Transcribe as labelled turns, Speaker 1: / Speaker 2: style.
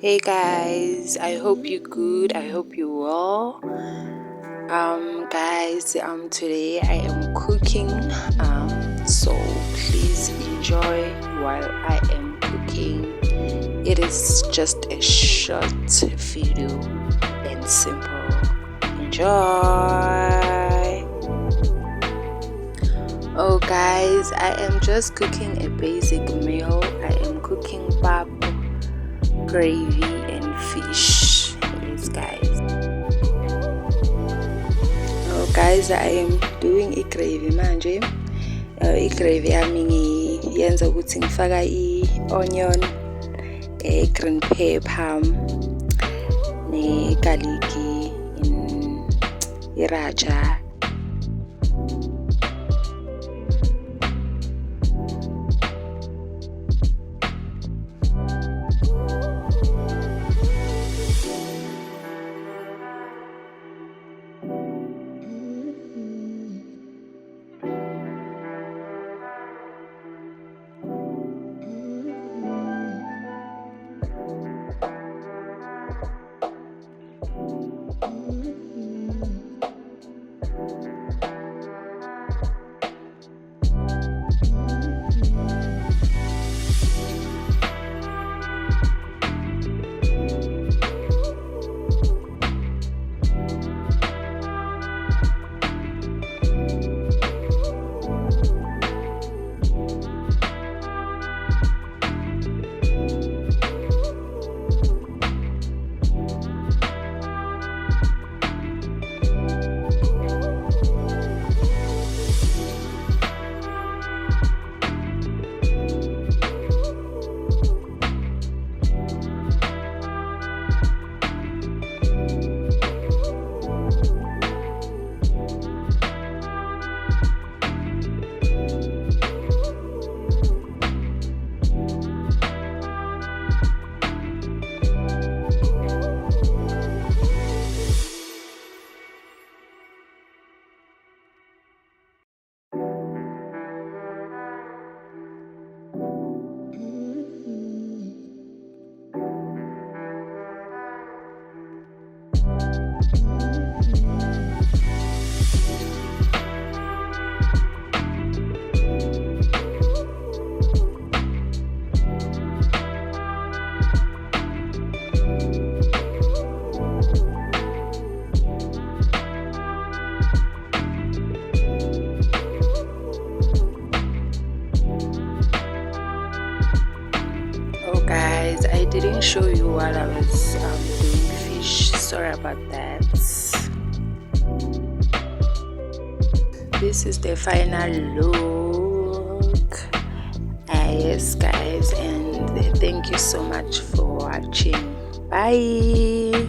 Speaker 1: Hey guys, I hope you're good. I hope you're well. Guys, today I am cooking. So please enjoy while I am cooking. It is just a short video and simple. Enjoy. Oh guys, I am just cooking a basic meal. I am cooking pap, gravy and fish. Yes guys. Oh guys, I am doing i-gravy manje. I-gravy yami ngiyenza ukuthi ngifaka i-onion, green pepper, ne-garlic, iraja. Guys, I didn't show you while I was doing fish. Sorry about that. This is the final look. Yes guys, and thank you so much for watching. Bye.